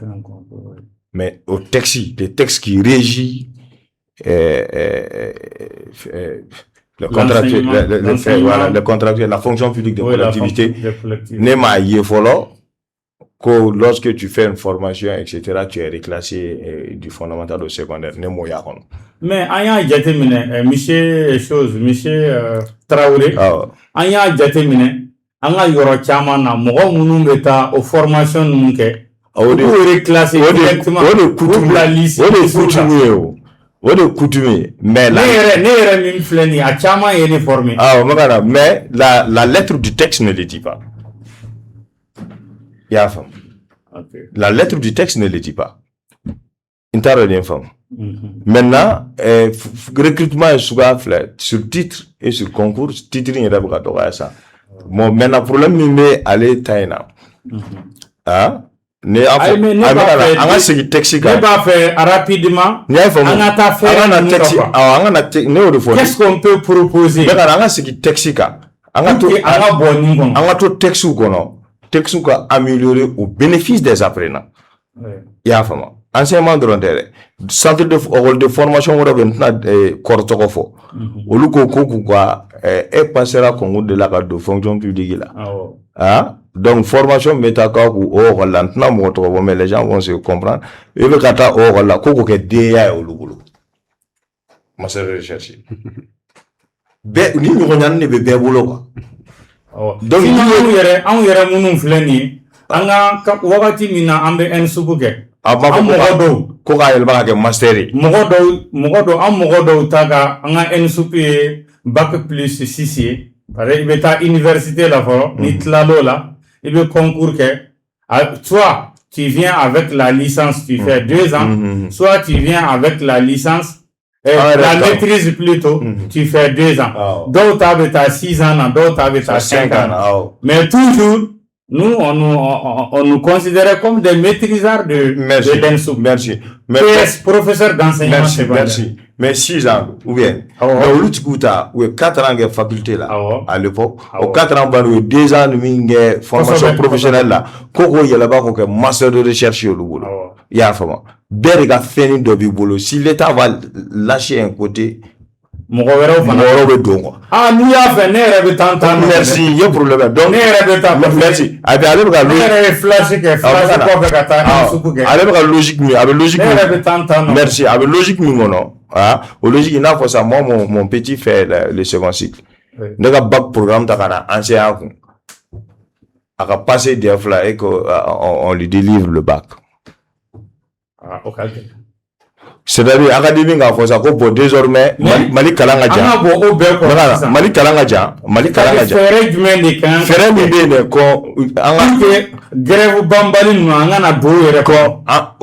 Mais au texte, les textes qui régissent le contractuel, la fonction publique de collectivité, n'est pas y follow. Lorsque tu fais une formation, etc., tu es reclassé du fondamental au secondaire. Mais on y a déterminé, monsieur Traoré, on y a déterminé, on a yoro chaman na mogo munu beta au formation munke. On reclassé directement pour la lycée. On est coutumier, mais mais la lettre du texte ne le dit pas. Il y a femme. La lettre du texte ne le dit pas. Maintenant, recrutement est sur titre et sur concours, titre il y a ça. Bon, maintenant, problème est aller taïna. Hein? Ne pas faire rapidement. Qu'est-ce qu'on peut proposer? Texte améliorer au bénéfice des apprenants. Il y a femme. Enseignement de l'intérêt. Centre de formation maintenant Kortokofo. Oluko quoi et passera concours de la carte de fonction publique là. Ah. Donc, formation métacor ou or maintenant, mais les gens vont se comprendre. Et le kata or la koko ke DA au loulou. Ma sœur recherche. Ni nous regardons les bébés boulot. Donc, on y a mon fleni. On a wakati mina ambe en subuke. Amogodo. Koka elba ke masteri. Mogodo, amogodo taga, on a en supi bac plus 6. Par exemple, université là, ni tlalo là. Il veut concours que soit tu viens avec la licence, tu fais 2 ans, soit tu viens avec la licence, la maîtrise plutôt, tu fais 2 ans. D'autres avaient 6 ans, d'autres avaient 5 ans. Mais toujours, nous, on nous considérait comme des maîtrisards de l'ENSO. Merci. Professeur d'enseignement. Merci. Mais 6 ans, ou bien, ou 4 ans de faculté là, à l'époque, ou 4 ans, ou 2 ans de formation professionnelle là, koko y a là-bas, qu'on master de recherche au boulot. Il y a femme. Berga fini de boulot. Si l'État va lâcher un côté, nous y a fait ne tant. Merci, il y a problème. Donc, merci. Avec logique, merci. Avec logique, ah, au logique, il a fait ça. Moi, mon petit fait le second cycle. Dans le bac programme, t'as un ancien. A passé des fois et qu'on lui délivre le bac. Ah, ok. C'est-à-dire, académique a fait ça pour désormais, Mali Kalangaja. Mali Kalangaja. Ferré du Médé, Ferré du Médé, grève Bambali,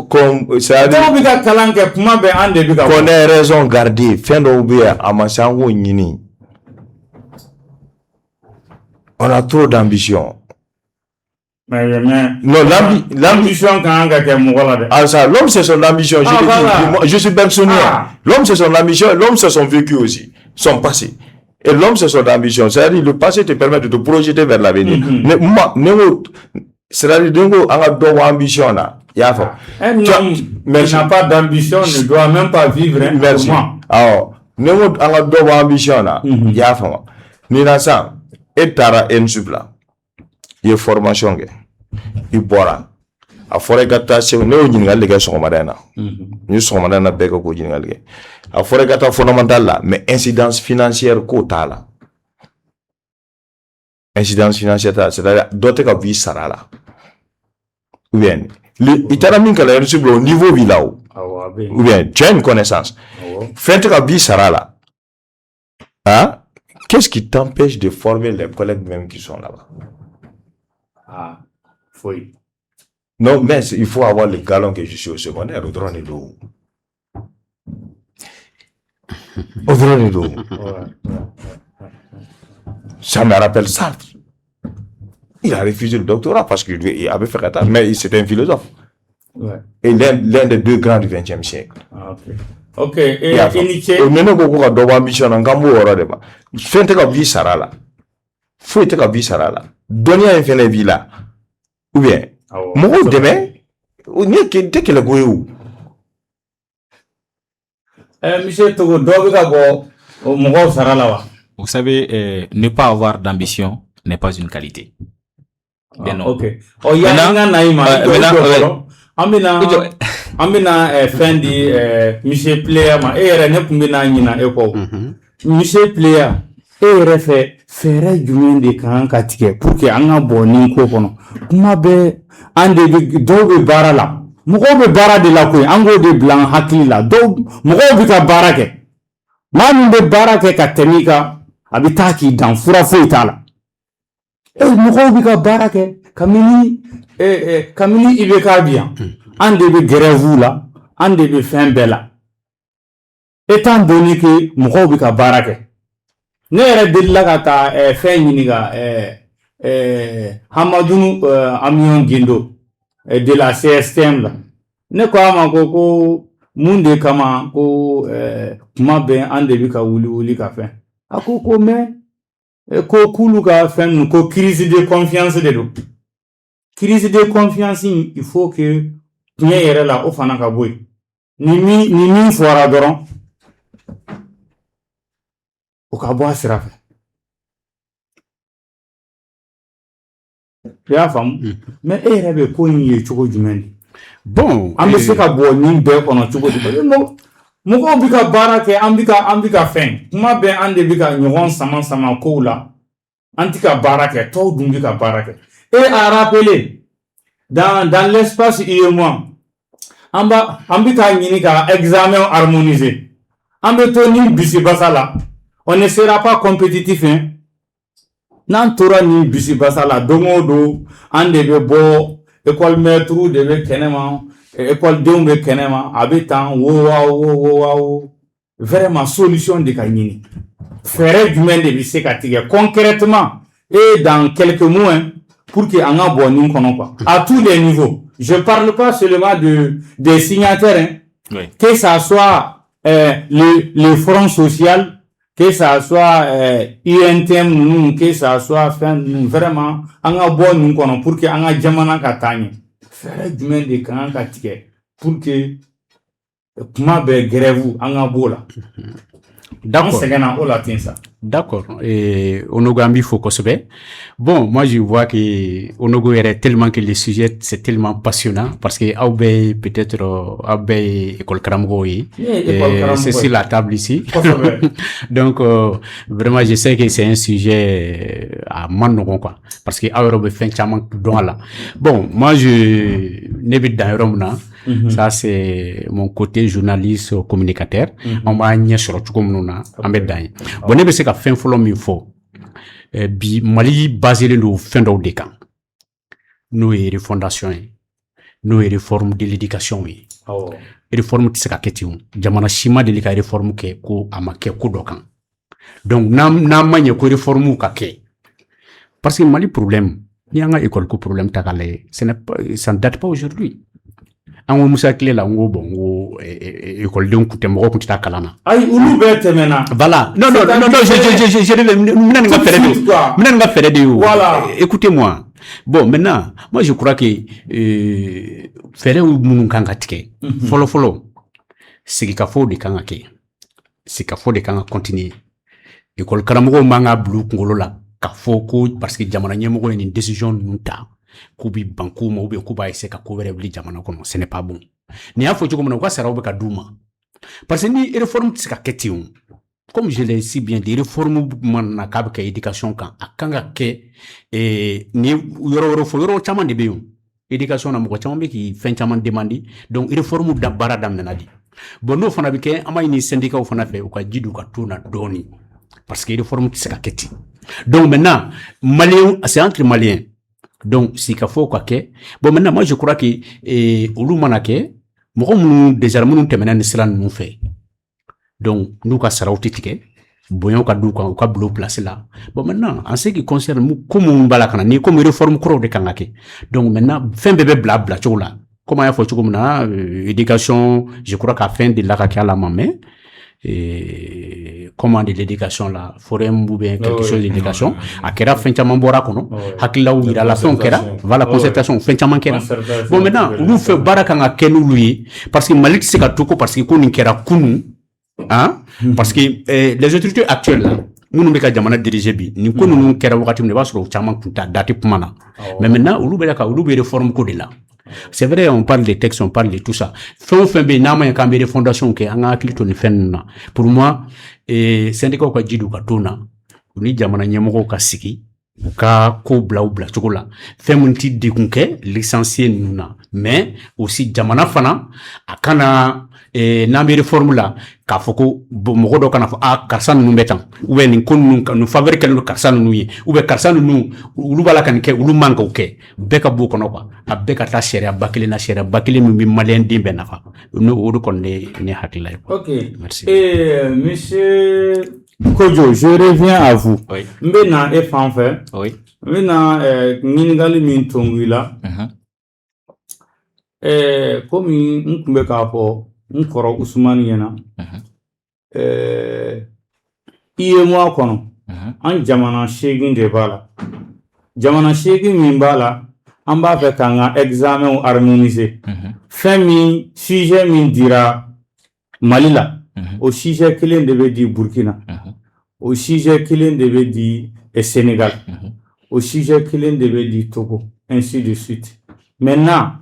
comme, c'est-à-dire, qu'on ait raison garder, fin d'oublier, à Massango Nini. On a trop d'ambition. Non, l'ambition quand l'homme c'est son ambition. Je suis personnel. L'homme c'est son ambition, l'homme c'est son vécu aussi, son passé. Et l'homme c'est son ambition. C'est-à-dire le passé te permet de te projeter vers l'avenir. C'est-à-dire on a deux ambitions là. Un homme qui n'a pas d'ambition ne doit même pas vivre. Merci. Alors, nous avons deux ambitions là. Nina ça, et tara en subla. Il y a formation que. Il boira. A forêt gata c'est ne o nyingal les gars sont madana. Nous sommes madana beko ko nyingal ge. A forêt gata fondamental là, mais incidence financière ko tala. Incidence financière, c'est-à-dire doter ka vie sarala. Ou bien, il t'a mis que la subla au niveau vilao. Ou bien, tu as une connaissance. Faites ka vie sarala. Hein? Qu'est-ce qui t'empêche de former les collègues même qui sont là-bas? Ah, oui. Non, mais il faut avoir le galon que je suis au secondaire, au drone et d'eau. Au drone et d'eau. Ça me rappelle Sartre. Il a refusé le doctorat parce qu'il avait fait retard, mais c'était un philosophe. Ouais. Et l'un des deux grands du XXe siècle. Ah, ok, et Nietzsche. Et maintenant, on a deux ambitions en Gambo, faites que vie sarala. Faut que vie sarala. Donnez un fin de vie là. Ou bien, moi, demain, on est que le goût. Monsieur Togo, vous savez, ne pas avoir d'ambition n'est pas une qualité. Bien non. Ok. Oh, il y a un naïma. Amina fendi Michel Player ma ne kumbina nyina eko Michel Player refe fere jumende kan katike pour que anga boni ko kono kuma be ande dobe barala mugo be bara de la ko ango de blanc hakila do mugo bi ka barake manu be barake ka temika abitaki dan fura fo itala mugo bi ka barake kamini ibe ka bien ande be grève la ande be fin bela étant donné que mugo bi ka barake ne yɛrɛ delila ka taa fɛn ɲini ka Hamadou Amion Gindo de la CSTM la ne ko a ma ko mun de kama ko kuma bɛn an de bi ka wuli ka fɛn a ko mais ko kulu ka fɛn nu ko crise de confiance de do crise de confiance il faut que tiɲɛ yɛrɛ la o fana ka bɔ yen ni min fɔra dɔrɔn o ka bɔ a sira fɛ i y'a faamu mais e yɛrɛ bɛ ko in ye cogo jumɛn de bon an bɛ se ka bɔ nin bɛɛ kɔnɔ cogo di mɔgɔw bɛ ka baara kɛ an bɛ ka fɛn kuma bɛɛ an de bɛ ka ɲɔgɔn sama kow la an tɛ ka baara kɛ tɔw dun bɛ ka baara kɛ et à rappeler dans l'espace UEMOA an bɛ ka ɲini ka examen harmoniser an bɛ to ni bisibasa la on ne sera pas compétitif hein n'an tora ni bisibasa la don o don an de bɛ bɔ école maître de bɛ kɛnɛma école denw bɛ kɛnɛma a bɛ tan wo vraiment solution de ka ɲini fɛɛrɛ jumɛn de bɛ se ka tigɛ concrètement et dans quelques mois pour que an ka bɔ nin kɔnɔ quoi à tous les niveaux je parle pas seulement des signataires hein oui. Que ça soit le front social que ça soit UNTM que ça soit vraiment an ka bɔ nin kɔnɔ pour que an ka jamana ka taa ɲɛ fɛɛrɛ jumɛn de kan ka tigɛ pour que kuma bɛɛ grève an ka b'o la d'accord sɛgɛnna o la ten sa d'accord Onogo an b'i fo kosɛbɛ bon moi je vois que Onogo yɛrɛ tellement que le sujet c'est tellement passionnant parce que aw bɛɛ peut-être aw bɛɛ ye école karamɔgɔw ye c'est sur la table ici donc vraiment je sais que c'est un sujet à man nɔgɔn quoi parce que aw yɛrɛ bɛ fɛn caman dɔn a la bon moi ne bɛ dan yɔrɔ min na ça c'est mon côté journaliste communicateur on b'a ɲɛ sɔrɔ cogo minnu na an bɛ dan ye bon ne bɛ se ka fɛn fɔlɔ min fɔ bi Mali baselen don fɛn dɔw de kan n'o ye refondation ye n'o ye réforme de l'éducation ye réforme tɛ se ka kɛ ten jamana si ma deli ka réforme kɛ ko a ma kɛ ko dɔ kan donc n'an ma ɲɛ ko réforme ka kɛ parce que Mali problème ni an ka école ko problème ta k'a lajɛ ça ne date pas aujourd'hui an ko Musa tile la n ko bon n ko écoledenw kun tɛ mɔgɔw kun tɛ taa kalan na. ayi olu bɛɛ tɛmɛna. voilà non je n bɛna nin ka fɛɛrɛ de ye o. voilà écoutez-moi Bon, maintenant, moi je crois que faire ou moun kanga tike. Follow. C'est qu'il faut de kanga ke. C'est qu'il faut de kanga continuer. École karamogo manga blue kungolo la ka foko parce que jamana nyemoko une décision nunta. Kubi banku ma ube kuba ese ka ko wele jamana kono. Ce n'est pas bon. Ni afo choko mona kwa sara ube ka duma. Parce que ni réforme tsika ketion. Comme je l'ai si bien dit, réforme man ka ka éducation kan akanga ke ni yoro chama de beyo. Éducation na moko chama be ki fin chama demandi. Donc réforme da baradam nanadi. Bon no fana bike ama ni syndicat ou fana fait ou ka jidu ka tuna doni parce que réforme c'est ka keti. Donc maintenant malien c'est entre maliens. Donc si ka faut quoi que bon maintenant moi je crois que olu manake moko mu déjà mu temena ni sera nous fait. Donc nous ka sara outitike boyon ka du ka bleu place là. Bon maintenant en ce qui concerne mu comme on balakana ni comme réforme kro de kangake. Donc maintenant fin bébé blabla chola. Comment il faut comme na éducation, je crois qu'à fin de la la maman comment de l'éducation là, forêt ou bien quelque chose d'éducation, à kera fin chaman bora kono, hakila ou ira la fin kera, va la concertation fin chaman kera. Bon maintenant, nous fait barakanga kenu lui parce que Malik c'est katoko parce que koni kera kunu, hein, parce que les autorités actuelles là nous beka jamana diriger bi ni ko nous kera wakati ne ba soro chaman kunta date pumana. Mais maintenant, ulu beka ulu be réforme ko de là. C'est vrai, on parle des textes, on parle de tout ça. Fait benama yakambe de fondation ke anga klito ni fenna. Pour moi, syndicat ko jidu ka tona. Ni jamana nyemoko ka siki ka ko bla ou bla chokola. Fait mon titre de kunke licencié nuna. Mais aussi jamana fana akana nambe réforme là ka foko mogo do kana karsan nu metan ou ben kon nu faveur kel karsan nu yi ou ben karsan nu ulu bala kan ke ulu manga o ke beka bu kono kwa abeka ta sharia bakile na sharia bakile mi malen dimbe na fa no odu kon ne hakila. OK. Merci. Monsieur Kojo, je reviens à vous. Oui. Mbena e fanfait. Oui. Mbena ngingali min tongula. Komi nkumbe ka po nkoro Ousmane yana iye mo kono an jamana shegin de bala jamana shegin min bala an ba fe kanga examen harmonisé femi sujet min dira Malila au sujet kilen devait dire Burkina au sujet kilen devait dire Sénégal au sujet kilen devait dire Togo ainsi de suite. Maintenant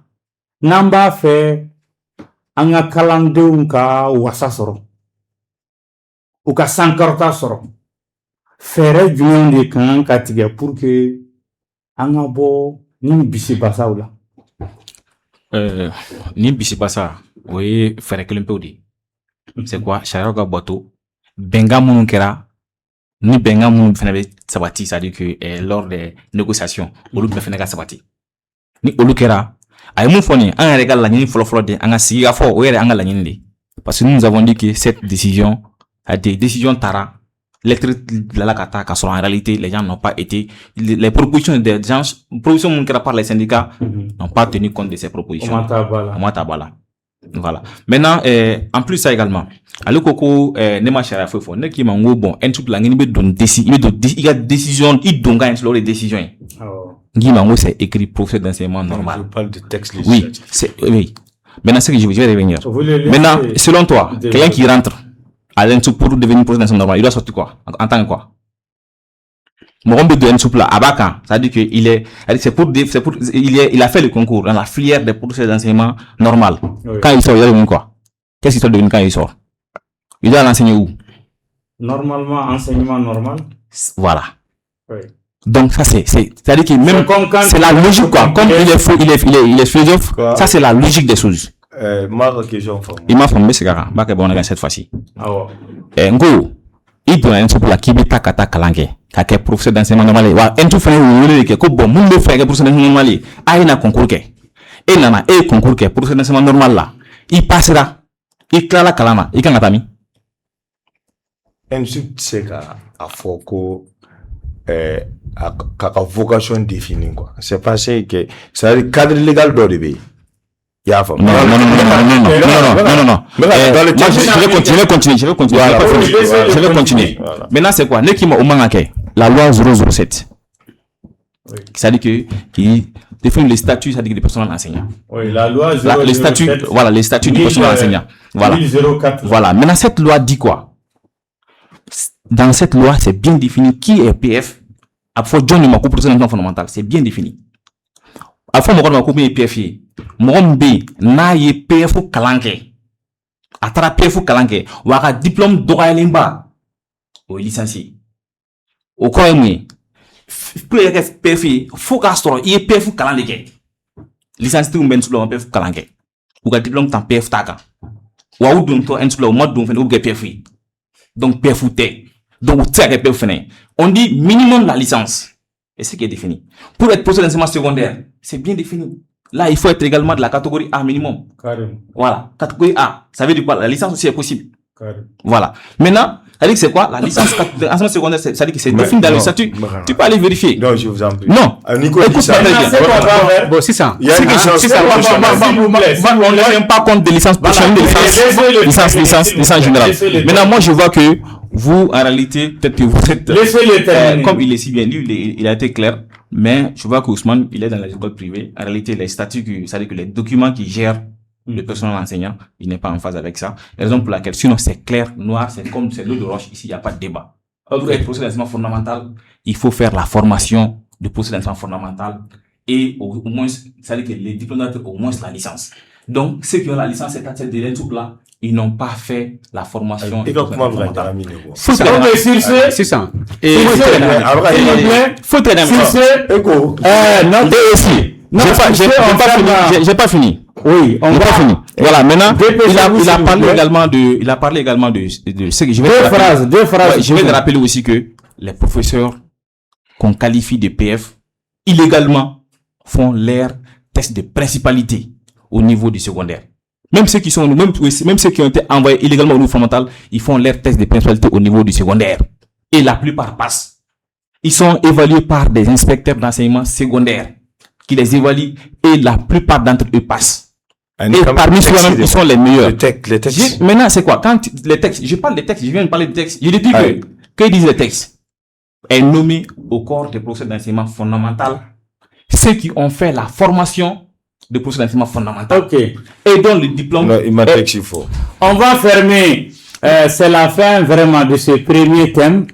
namba fait anga kalandew ka wasa soro ou ka sankarta soro fere jumɛn de kan ka tigɛ pour que anga bo ni bisi basaw la ni bisi basa o ye fere kelen pew de c'est quoi charia ka bato benga munun kɛra ni benga munun fana bɛ sabati, c'est à dire que lors des négociations olu bɛɛ fana ka sabati ni olu kɛra ay mun foni an yɛrɛ ka laɲini fɔlɔ de an ka sigi ka fɔ o yɛrɛ an ka laɲini de parce que nous avons dit que cette décision a des décisions tara lettre de la kata ka sɔrɔ en réalité les gens n'ont pas été les propositions des gens propositions mun kɛra par les syndicats n'ont pas tenu compte de ces propositions. Bala. Voilà. Maintenant en plus ça également ale koko ne ma charia fo fo ne ki ma ngo bon en tout la ngini be don décision i donga en sur les décisions. Guy Mango, c'est écrit professeur d'enseignement normal. Je parle de texte législatif. Oui. Maintenant, c'est que je vais revenir. Maintenant, selon toi, quelqu'un qui rentre à l'ENSOUP pour devenir professeur d'enseignement normal, il doit sortir quoi? En tant que quoi? Morombe de l'ENSOUP là, à Bakan, ça dit qu'il est, il a fait le concours dans la filière des professeurs d'enseignement normal. Oui. Quand il sort, il doit devenir quoi? Qu'est-ce qu'il doit devenir quand il sort? Il doit l'enseigner où? Normalement, enseignement normal. Voilà. Oui. Donc ça c'est-à-dire que même c'est la logique quoi. Comme il est fou, il est philosophe. Ça c'est la logique des choses. Ma question. Il m'a formé ce gars. Bah que bon on a cette fois-ci. Ah ouais. Ngo, il doit être pour la kibita kata kalange. Kake professeur d'enseignement normal. Wa en tout fait vous voulez que bon moun le faire professeur d'enseignement normal. Ah il a concours que. Et nana et concours que professeur d'enseignement normal là. Il passera. Il clara la kalama. Il kan atami. Ensuite c'est à foko kaka vocation définie quoi. C'est passé que ça le cadre légal d'ODB. Il y a non. Je vais continuer. Je vais continuer. Maintenant c'est quoi? Nekima Omangake, la loi 007. C'est-à-dire qui définit les statuts, c'est-à-dire des personnels enseignants. Oui, la loi 007, les statuts, voilà, les statuts du personnel enseignant. Voilà. 1004. Voilà. Maintenant, cette loi dit quoi? Dans cette loi, c'est bien défini qui est PF. Après, John ne m'a pas proposé un fondamental. C'est bien défini. Après, moi, je vais couper PF. Moi, na ye PF kalanke. Atara PF kalanke. Waka diplôme d'oralimba. Au licencié. Au quoi, pour les PF, faut qu'à ce il y ait PF kalanke. Licencié ou ben sous le PF kalanke. Ou qu'à diplôme tant PF taka. Ou à où donc toi, un sous le mode donc ou PF. Donc PF ou T. Donc PF. On dit minimum la licence. Et c'est ce qui est défini. Pour être professeur d'enseignement secondaire, c'est bien défini. Là, il faut être également de la catégorie A minimum. Carrément. Voilà. Catégorie A. Ça veut dire quoi? La licence aussi est possible. Carrément. Voilà. Maintenant, ça dit que c'est quoi? La licence d'enseignement secondaire, ça dit que c'est défini dans le statut. Tu peux aller vérifier. Non, je vous en prie. Non. Nico dit ça. Bon, c'est ça. Il y a une licence. On ne tient pas compte des licences professionnelles, licence générale. Maintenant, moi, je vois que vous, en réalité, peut-être que vous êtes, comme il est si bien lu, il a été clair, mais je vois qu'Ousmane, il est dans les écoles privées. En réalité, les statuts, c'est-à-dire que les documents qui gèrent le personnel enseignant, il n'est pas en phase avec ça. Raison pour laquelle, sinon, c'est clair, noir, c'est comme c'est l'eau de roche. Ici, il n'y a pas de débat. Pour être professeur d'enseignement fondamental, il faut faire la formation de professeur d'enseignement fondamental et au moins, c'est-à-dire que les diplômes doivent au moins la licence. Donc, ceux qui ont la licence, c'est-à-dire des trucs là, ils n'ont pas fait la formation. Et comment vous rendez c'est ça. Et faut j'ai pas fini. Oui, on va finir. Voilà, maintenant, il a parlé également de ce que je vais deux phrases. Je vais te rappeler aussi que les professeurs qu'on qualifie de PF illégalement font leur test de principalité au niveau du secondaire. Même ceux qui ont été envoyés illégalement au niveau fondamental, ils font leur test de principalité au niveau du secondaire. Et la plupart passent. Ils sont évalués par des inspecteurs d'enseignement secondaire qui les évaluent et la plupart d'entre eux passent. Et parmi ceux-là, ils sont les meilleurs. Les textes. Maintenant, c'est quoi? Quand les textes, je parle des textes, je viens de parler des textes. Je dis que disent les textes? Est nommé au corps des professeurs d'enseignement fondamental ceux qui ont fait la formation de professeur d'enseignement fondamental. Ok. Et dont le diplôme. Non, il m'a dit qu'il faut. On va fermer. C'est la fin vraiment de ce premier thème.